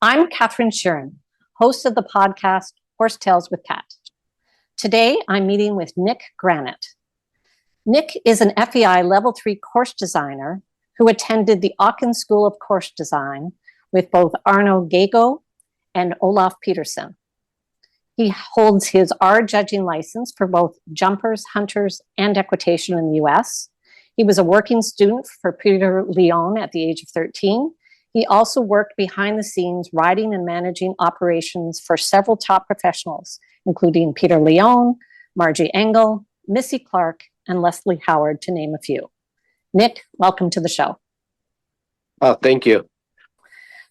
I'm Catherine Sheeran, host of the podcast Horse Tales with Cat. Today, I'm meeting with Nick Granat. Nick is an FEI Level 3 course designer who attended the Aachen School of Course Design with both Arno Gago and Olaf Peterson. He holds his R judging license for both jumpers, hunters, and equitation in the US. He was a working student for Peter Leon at the age of 13. He also worked behind the scenes, riding and managing operations for several top professionals, including Peter Leon, Margie Engel, Missy Clark, and Leslie Howard, to name a few. Nick, welcome to the show. Oh, thank you.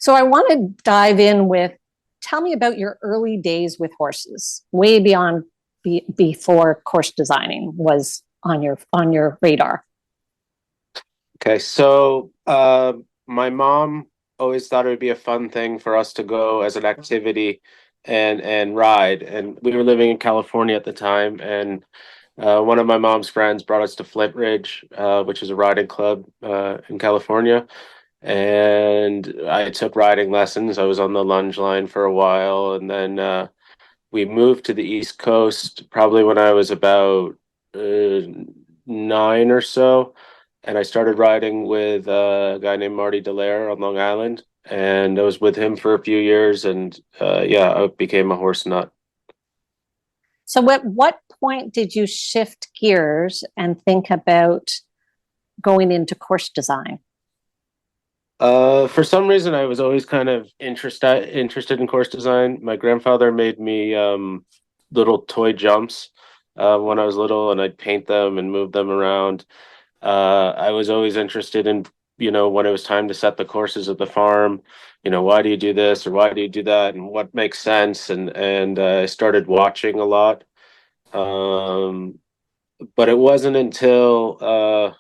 So I want to dive in with, tell me about your early days with horses, way beyond before course designing was on your radar. Okay, so my mom always thought it would be a fun thing for us to go as an activity and ride. And we were living in California at the time, and one of my mom's friends brought us to Flint Ridge, which is a riding club in California. And I took riding lessons. I was on the lunge line for a while, and then we moved to the East Coast probably when I was about 9 or so, and I started riding with a guy named Marty Dallaire on Long Island, and I was with him for a few years, and yeah, I became a horse nut. So at what point did you shift gears and think about going into course design? For some reason, I was always kind of interested in course design. My grandfather made me little toy jumps when I was little, and I'd paint them and move them around. I was always interested in, when it was time to set the courses of the farm, why do you do this or why do you do that and what makes sense? And I started watching a lot. But it wasn't until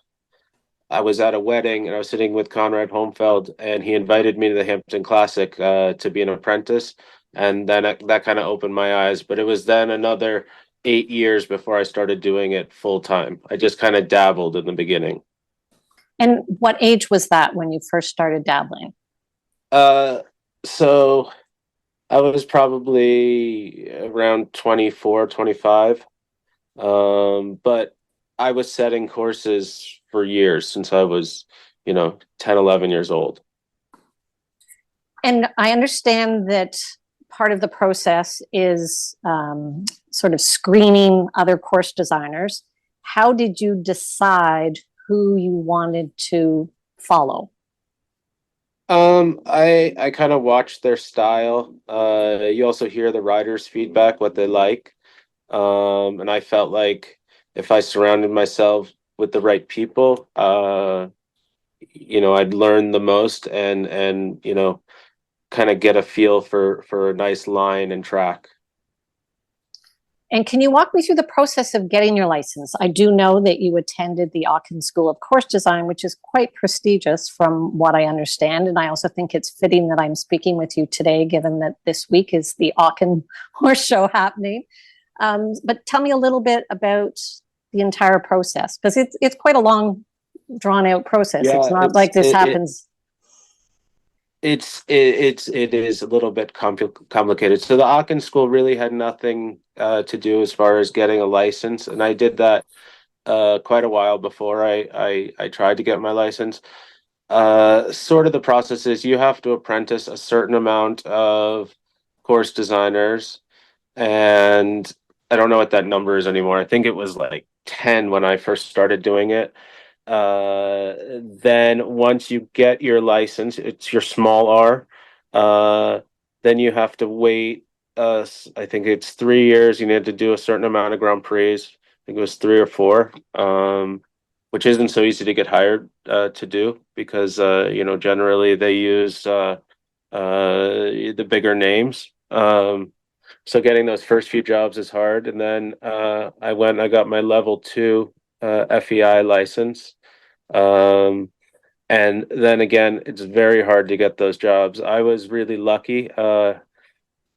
I was at a wedding and I was sitting with Conrad Homfeld, and he invited me to the Hampton Classic to be an apprentice. And then that kind of opened my eyes. But it was then another 8 years before I started doing it full time. I just kind of dabbled in the beginning. And what age was that when you first started dabbling? So I was probably around 24, 25. But I was setting courses for years since I was, 10, 11 years old. And I understand that part of the process is sort of screening other course designers. How did you decide who you wanted to follow? I kind of watched their style. You also hear the riders' feedback, what they like. And I felt like if I surrounded myself with the right people, I'd learn the most and kind of get a feel for a nice line and track. And can you walk me through the process of getting your license? I do know that you attended the Aachen School of Course Design, which is quite prestigious from what I understand. And I also think it's fitting that I'm speaking with you today, given that this week is the Aachen Horse Show happening. But tell me a little bit about the entire process, because it's quite a long, drawn out process. Yeah, it's not like this happens. It is a little bit complicated. So the Aachen School really had nothing to do as far as getting a license, and I did that quite a while before I tried to get my license. Sort of the process is you have to apprentice a certain amount of course designers, and I don't know what that number is anymore. I think it was like 10 when I first started doing it. Then once you get your license, it's your small R. Then you have to wait. I think it's 3 years. You need to do a certain amount of Grand Prix. I think it was 3 or 4, which isn't so easy to get hired to do because generally they use the bigger names. So getting those first few jobs is hard, and then I got my level 2 FEI license. And then again, it's very hard to get those jobs. I was really lucky.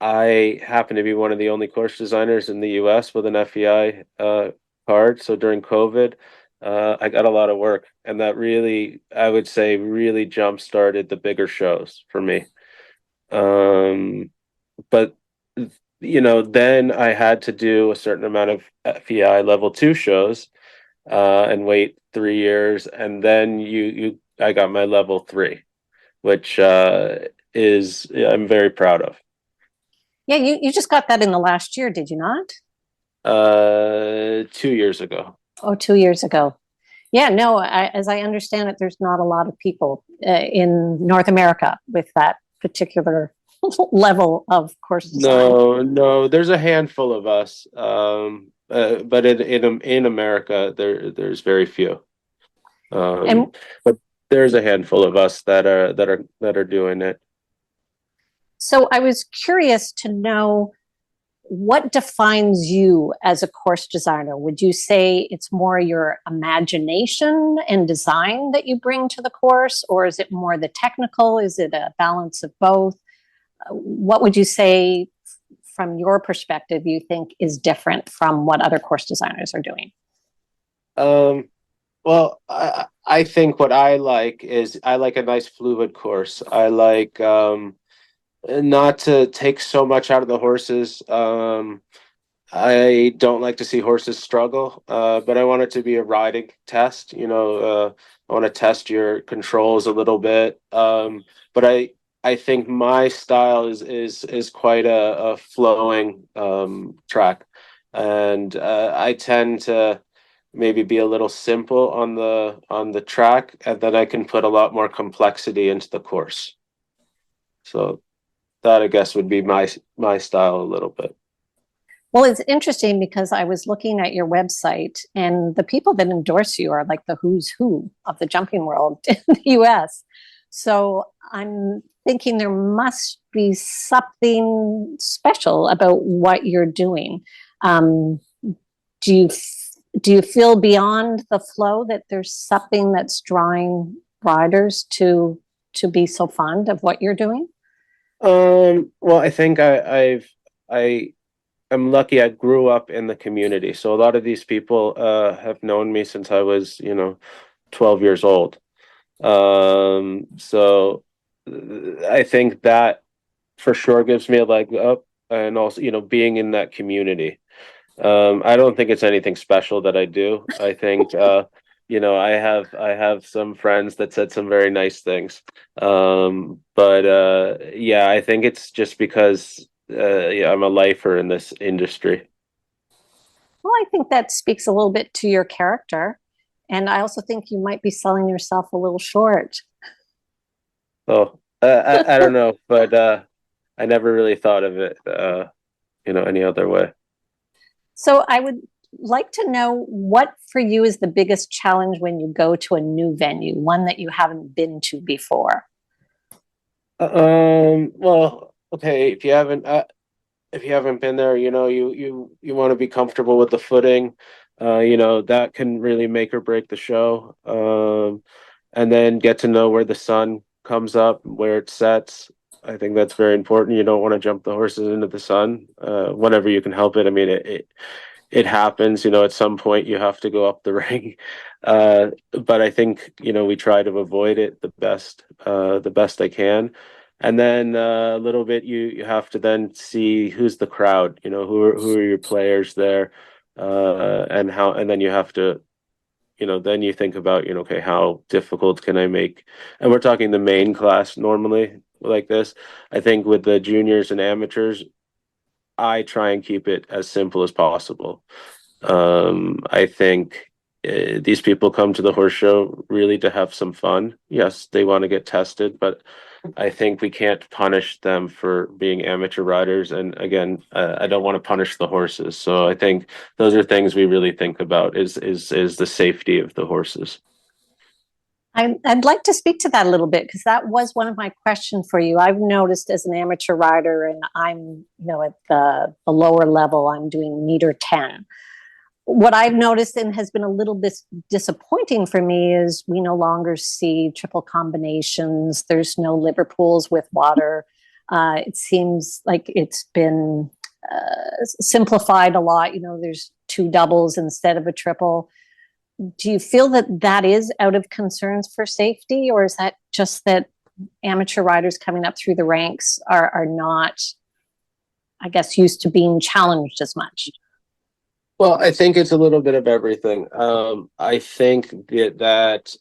I happen to be one of the only course designers in the US with an FEI card. So during COVID, I got a lot of work, and that really, I would say, really jump started the bigger shows for me. But then I had to do a certain amount of FEI level two shows, and wait 3 years, and then I got my level three, which I'm very proud of. Yeah, you just got that in the last year, did you not? 2 years ago. Oh, 2 years ago. Yeah, no, as I understand it, there's not a lot of people in North America with that particular level of course design. No, there's a handful of us, but in America, there's very few. And But there's a handful of us that are doing it. so I was curious to know what defines you as a course designer. Would you say it's more your imagination and design that you bring to the course, or is it more the technical? Is it a balance of both? What would you say from your perspective you think is different from what other course designers are doing? Um, well, I think what I like is I like a nice fluid course. I like not to take so much out of the horses. I don't like to see horses struggle, but I want it to be a riding test. I want to test your controls a little bit. But I think my style is quite a flowing track, and I tend to maybe be a little simple on the track, and then I can put a lot more complexity into the course. So that I guess would be my style a little bit. Well, it's interesting because I was looking at your website, and the people that endorse you are like the who's who of the jumping world in the US. So I'm thinking there must be something special about what you're doing. Um, do you do you feel beyond the flow that there's something that's drawing riders to be so fond of what you're doing? Well, I think I am lucky I grew up in the community. So a lot of these people have known me since I was, 12 years old. So I think that for sure gives me a leg up, and also, being in that community. I don't think it's anything special that I do. I think I have some friends that said some very nice things. But yeah, I think it's just because yeah, I'm a lifer in this industry. Well, I think that speaks a little bit to your character. And I also think you might be selling yourself a little short. So I don't know, but I never really thought of it any other way. So I would like to know what for you is the biggest challenge when you go to a new venue, one that you haven't been to before. Well, okay, if you haven't been there, you want to be comfortable with the footing. That can really make or break the show. And then get to know where the sun comes up, where it sets. I think that's very important. You don't want to jump the horses into the sun, whenever you can help it. I mean, it happens. At some point you have to go up the ring. But I think we try to avoid it the best I can. And then a little bit you have to then see who's the crowd, who are your players there, and then you have to, then you think about, okay, how difficult can I make? And we're talking the main class normally like this. I think with the juniors and amateurs, I try and keep it as simple as possible. I think these people come to the horse show really to have some fun. Yes, they want to get tested, but I think we can't punish them for being amateur riders. And again, I don't want to punish the horses. So I think those are things we really think about is the safety of the horses. I'd like to speak to that a little bit because that was one of my questions for you. I've noticed as an amateur rider, and I'm, at the lower level, I'm doing meter 10. What I've noticed and has been a little bit disappointing for me is we no longer see triple combinations. There's no Liverpools with water. It seems like it's been simplified a lot. There's two doubles instead of a triple. Do you feel that that is out of concerns for safety, or is that just that amateur riders coming up through the ranks are not, I guess, used to being challenged as much? Well, I think it's a little bit of everything. I think that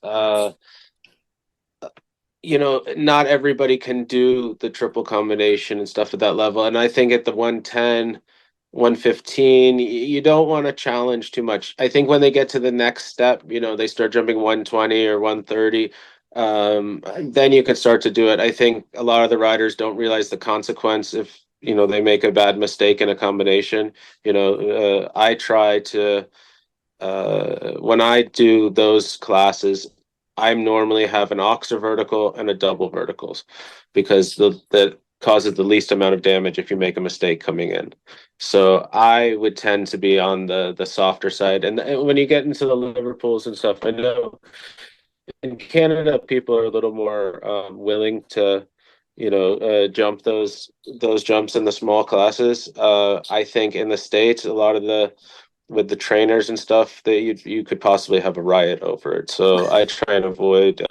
not everybody can do the triple combination and stuff at that level. And I think at the 110, 115, you don't want to challenge too much. I think when they get to the next step, they start jumping 120 or 130, then you can start to do it. I think a lot of the riders don't realize the consequence if, they make a bad mistake in a combination. I try to, when I do those classes, I'm normally have an oxer vertical and a double verticals because that causes the least amount of damage if you make a mistake coming in. So I would tend to be on the softer side. And when you get into the Liverpools and stuff, I know in Canada people are a little more willing to jump those jumps in the small classes. I think in the States, a lot of the with the trainers and stuff that you could possibly have a riot over it. So I try and avoid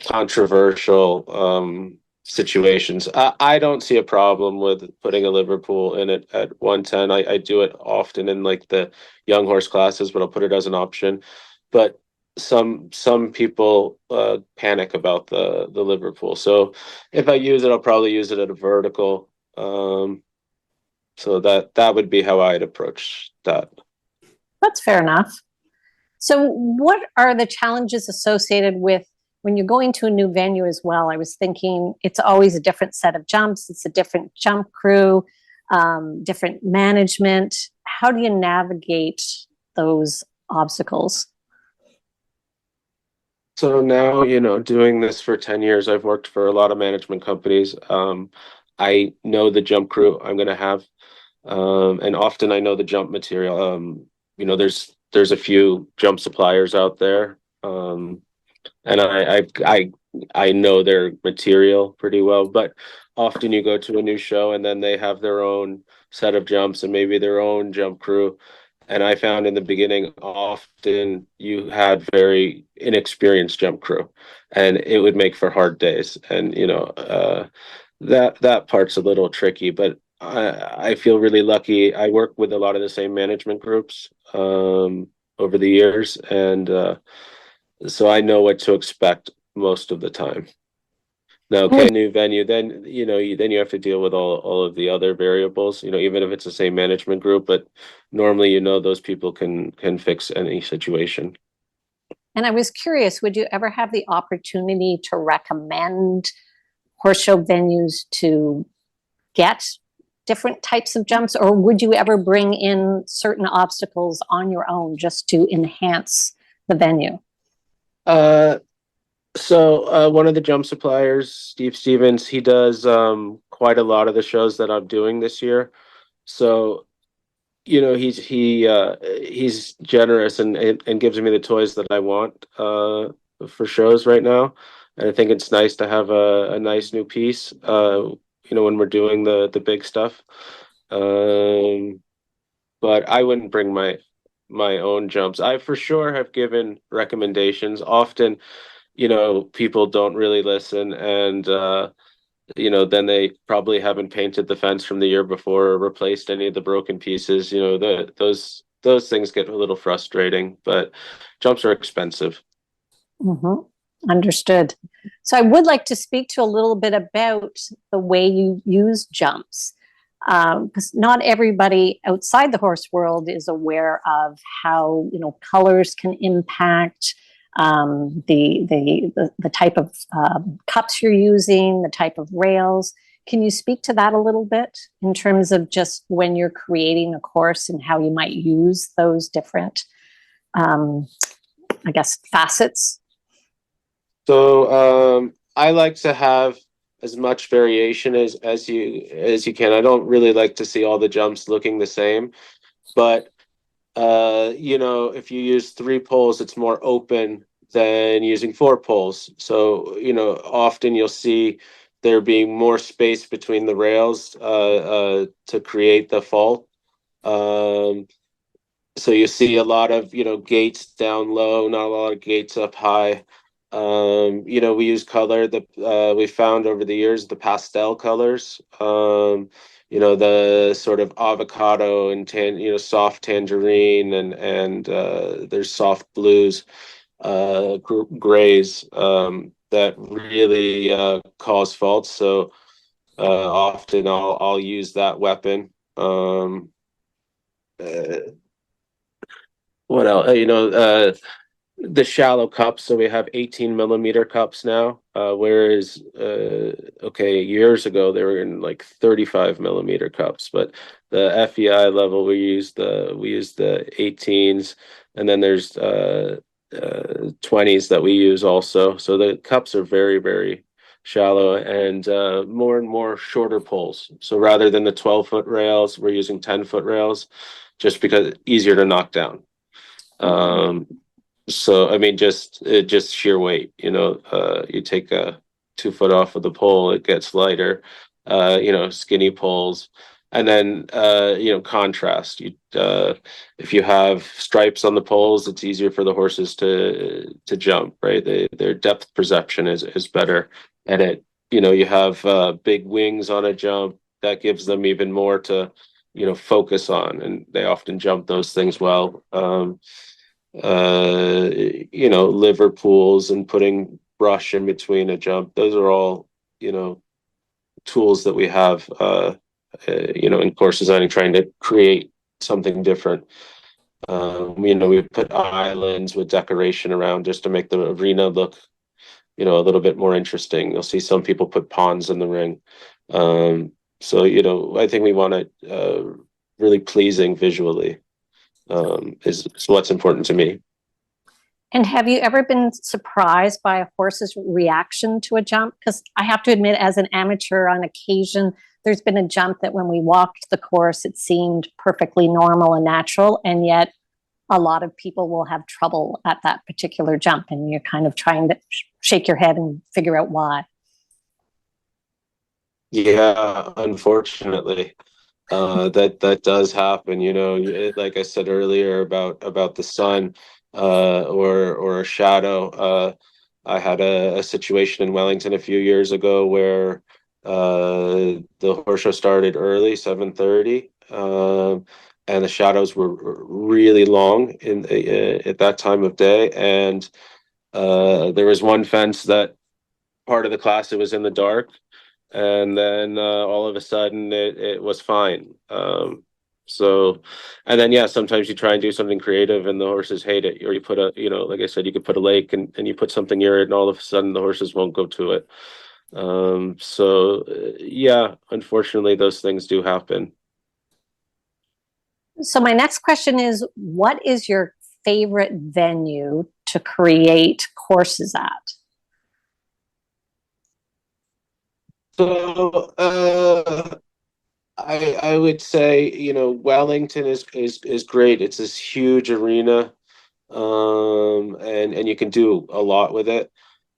controversial situations. I don't see a problem with putting a Liverpool in it at 110. I do it often in like the young horse classes, but I'll put it as an option. But some people panic about the Liverpool. So if I use it, I'll probably use it at a vertical. So that would be how I'd approach that. That's fair enough. So what are the challenges associated with when you're going to a new venue as well? I was thinking it's always a different set of jumps. It's a different jump crew, different management. How do you navigate those obstacles? So now, doing this for 10 years, I've worked for a lot of management companies. I know the jump crew I'm going to have. And often I know the jump material. There's a few jump suppliers out there, and I know their material pretty well. But often you go to a new show and then they have their own set of jumps and maybe their own jump crew. And I found in the beginning, often you had very inexperienced jump crew, and it would make for hard days. And that part's a little tricky, but I feel really lucky. I work with a lot of the same management groups over the years, and so I know what to expect most of the time. Now, new venue, then you have to deal with all of the other variables. Even if it's the same management group, but normally those people can fix any situation. And I was curious, would you ever have the opportunity to recommend horse show venues to get different types of jumps, or would you ever bring in certain obstacles on your own just to enhance the venue? So one of the jump suppliers, Steve Stevens, he does quite a lot of the shows that I'm doing this year. So he's generous and gives me the toys that I want for shows right now. And I think it's nice to have a nice new piece when we're doing the big stuff. But I wouldn't bring my own jumps. I for sure have given recommendations. Often, people don't really listen, and then they probably haven't painted the fence from the year before or replaced any of the broken pieces. Those things get a little frustrating, but jumps are expensive. Mm-hmm. Understood. So I would like to speak to a little bit about the way you use jumps, because not everybody outside the horse world is aware of how colors can impact the type of cups you're using, the type of rails. Can you speak to that a little bit in terms of just when you're creating a course and how you might use those different, facets? So I like to have as much variation as you can. I don't really like to see all the jumps looking the same, but if you use 3 poles, it's more open than using 4 poles. So often you'll see there being more space between the rails to create the fault. So you see a lot of gates down low, not a lot of gates up high. We use color that we found over the years, the pastel colors. The sort of avocado and soft tangerine and there's soft blues, grays that really cause faults. So often I'll use that weapon. Uh, what else? The shallow cups. So we have 18 millimeter cups now, whereas years ago they were in like 35 millimeter cups. But the FEI level we use the 18s, and then there's 20s that we use also. So the cups are very, very shallow and more shorter poles. So rather than the 12-foot rails, we're using 10-foot rails, just because easier to knock down. So I mean, just sheer weight. You take a 2 foot off of the pole, it gets lighter. Skinny poles, and then contrast. If you have stripes on the poles, it's easier for the horses to jump. Right, their depth perception is better, and you have big wings on a jump that gives them even more to focus on, and they often jump those things well. Liver pools and putting brush in between a jump. Those are all, tools that we have, in course designing, trying to create something different. We put islands with decoration around just to make the arena look, a little bit more interesting. You'll see some people put ponds in the ring. So, I think we want it really pleasing visually, is what's important to me. And have you ever been surprised by a horse's reaction to a jump? Because I have to admit, as an amateur, on occasion, there's been a jump that when we walked the course, it seemed perfectly normal and natural. And yet a lot of people will have trouble at that particular jump. And you're kind of trying to shake your head and figure out why. Yeah, unfortunately, that does happen. Like I said earlier about the sun, or a shadow. I had a situation in Wellington a few years ago where the horse show started early, 7:30, and the shadows were really long at that time of day, and there was one fence that part of the class it was in the dark, and then all of a sudden it was fine. So, and then yeah, sometimes you try and do something creative and the horses hate it, or you put like I said, you could put a lake and you put something near it, and all of a sudden the horses won't go to it. Yeah, unfortunately, those things do happen. So my next question is, what is your favorite venue to create courses at? So, I would say Wellington is great. It's this huge arena, and you can do a lot with it.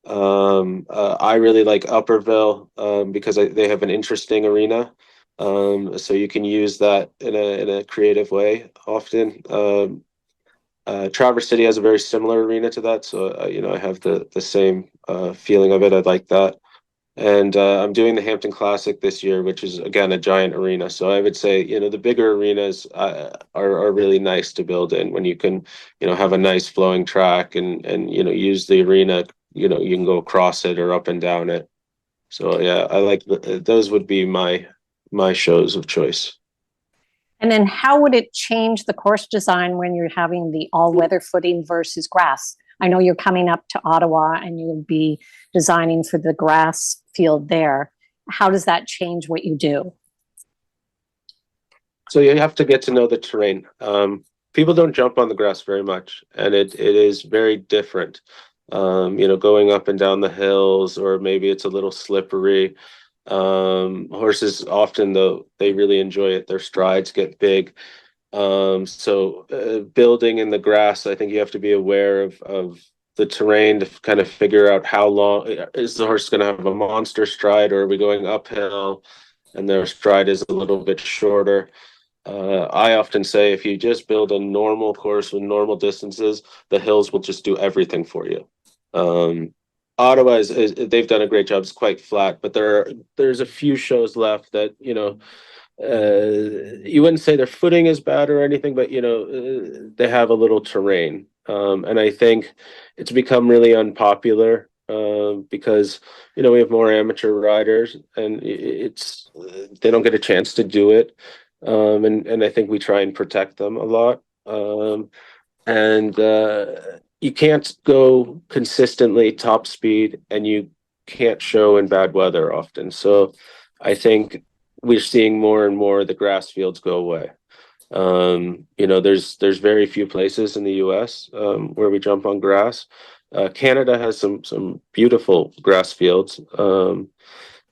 I really like Upperville, because they have an interesting arena, so you can use that in a creative way often. Traverse City has a very similar arena to that, so I have the same feeling of it. I like that. And I'm doing the Hampton Classic this year, which is again a giant arena. So I would say, the bigger arenas are really nice to build in, when you can, have a nice flowing track and use the arena. You can go across it or up and down it. So yeah, I like those would be my shows of choice. And then how would it change the course design when you're having the all-weather footing versus grass? I know you're coming up to Ottawa and you'll be designing for the grass field there. How does that change what you do? So you have to get to know the terrain. People don't jump on the grass very much, and it is very different. Going up and down the hills, or maybe it's a little slippery. Horses often, though, they really enjoy it. Their strides get big. So building in the grass, I think you have to be aware of the terrain to kind of figure out how long is the horse going to have a monster stride, or are we going uphill and their stride is a little bit shorter. I often say if you just build a normal course with normal distances, the hills will just do everything for you. Ottawa they've done a great job. It's quite flat, but there's a few shows left that you wouldn't say their footing is bad or anything, but they have a little terrain, and I think it's become really unpopular because we have more amateur riders, and it's they don't get a chance to do it, and I think we try and protect them a lot, and you can't go consistently top speed, and you can't show in bad weather often. So I think we're seeing more and more the grass fields go away. There's very few places in the U.S. Where we jump on grass. Canada has some beautiful grass fields,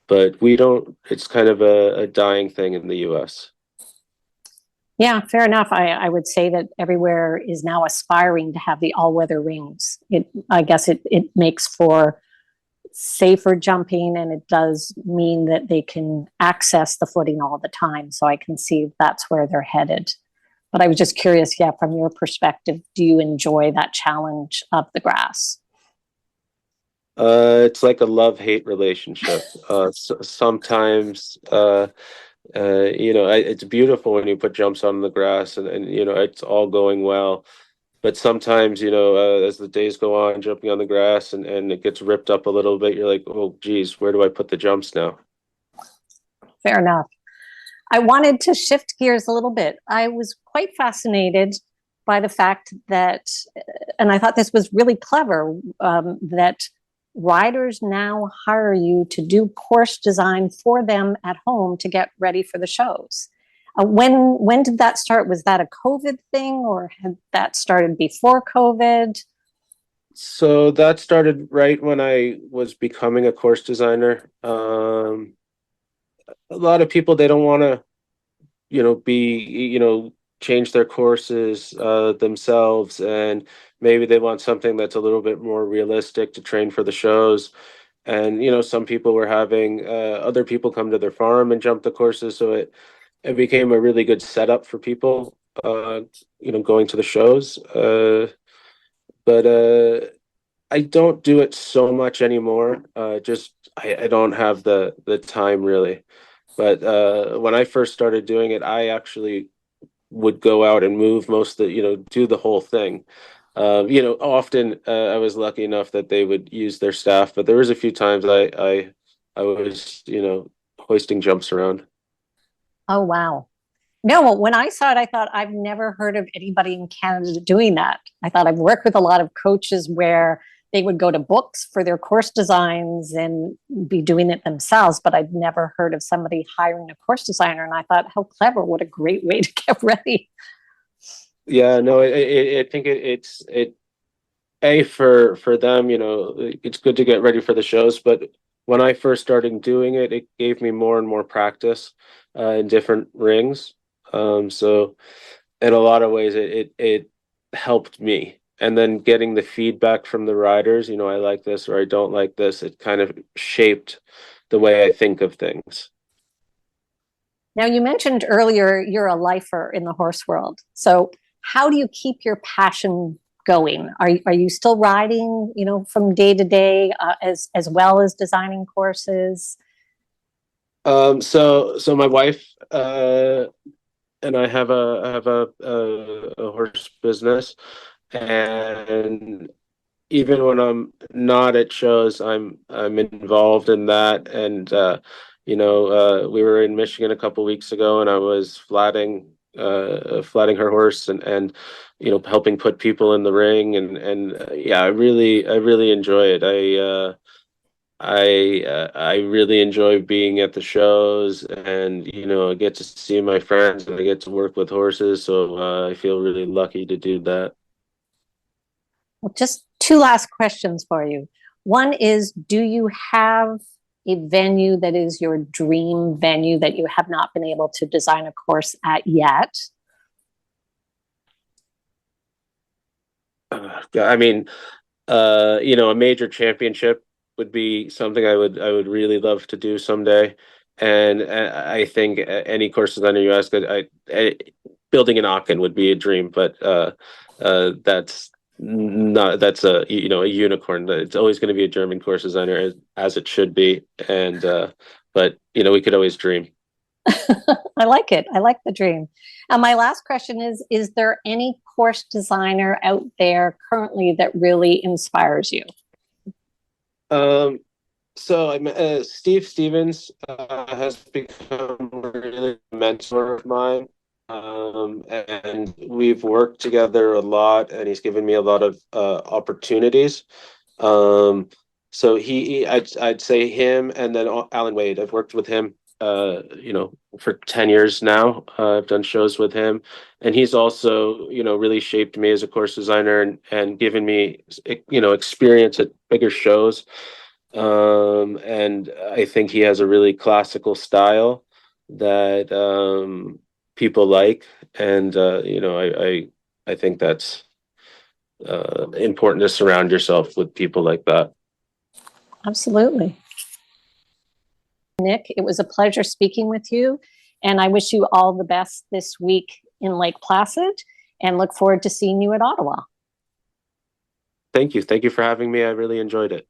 but we don't. It's kind of a dying thing in the U.S. Yeah, fair enough. I would say that everywhere is now aspiring to have the all-weather rings. I guess it makes for safer jumping, and it does mean that they can access the footing all the time. So I can see that's where they're headed. But I was just curious, yeah, from your perspective, do you enjoy that challenge of the grass? It's like a love-hate relationship. Sometimes, it's beautiful when you put jumps on the grass, and it's all going well. But sometimes, as the days go on, jumping on the grass and it gets ripped up a little bit, you're like, oh, geez, where do I put the jumps now? Fair enough. I wanted to shift gears a little bit. I was quite fascinated by the fact that, and I thought this was really clever, that riders now hire you to do course design for them at home to get ready for the shows. When did that start? Was that a COVID thing, or had that started before COVID? So that started right when I was becoming a course designer. A lot of people, they don't want to be change their courses themselves, and maybe they want something that's a little bit more realistic to train for the shows. And some people were having other people come to their farm and jump the courses, so it became a really good setup for people going to the shows. But I don't do it so much anymore. Just I don't have the time really. But when I first started doing it, I actually would go out and move most of the, do the whole thing. Often I was lucky enough that they would use their staff, but there was a few times I was, hoisting jumps around. Oh, wow. No, well, when I saw it, I thought I've never heard of anybody in Canada doing that. I thought I've worked with a lot of coaches where they would go to books for their course designs and be doing it themselves, but I'd never heard of somebody hiring a course designer. And I thought, how clever! What a great way to get ready. Yeah, no, I think it's a for them, it's good to get ready for the shows. But when I first started doing it, it gave me more and more practice in different rings. So in a lot of ways, it helped me. And then getting the feedback from the riders, I like this or I don't like this. It kind of shaped the way I think of things. Now, you mentioned earlier you're a lifer in the horse world. So, how do you keep your passion going? Are you still riding, from day to day, as well as designing courses? So my wife and I have a horse business, and even when I'm not at shows, I'm involved in that. And we were in Michigan a couple weeks ago, and I was flatting her horse, and helping put people in the ring, and yeah, I really enjoy it. I really enjoy being at the shows, and I get to see my friends, and I get to work with horses, so I feel really lucky to do that. Well, just two last questions for you. One is, do you have a venue that is your dream venue that you have not been able to design a course at yet? Yeah, I mean, a major championship would be something I would really love to do someday. And I think any courses on the US, building an Aachen would be a dream, but that's No, that's a a unicorn. It's always going to be a German course designer as it should be, and but we could always dream. I like it. I like the dream. And my last question is there any course designer out there currently that really inspires you? Um, so I'm Steve Stevens has become really a mentor of mine. And we've worked together a lot, and he's given me a lot of opportunities. So I'd say him, and then Alan Wade. I've worked with him, for 10 years now. I've done shows with him, and he's also, really shaped me as a course designer and given me, experience at bigger shows. And I think he has a really classical style that people like, and I think that's important to surround yourself with people like that. Absolutely. Nick, it was a pleasure speaking with you, and I wish you all the best this week in Lake Placid and look forward to seeing you at Ottawa. Thank you for having me. I really enjoyed it.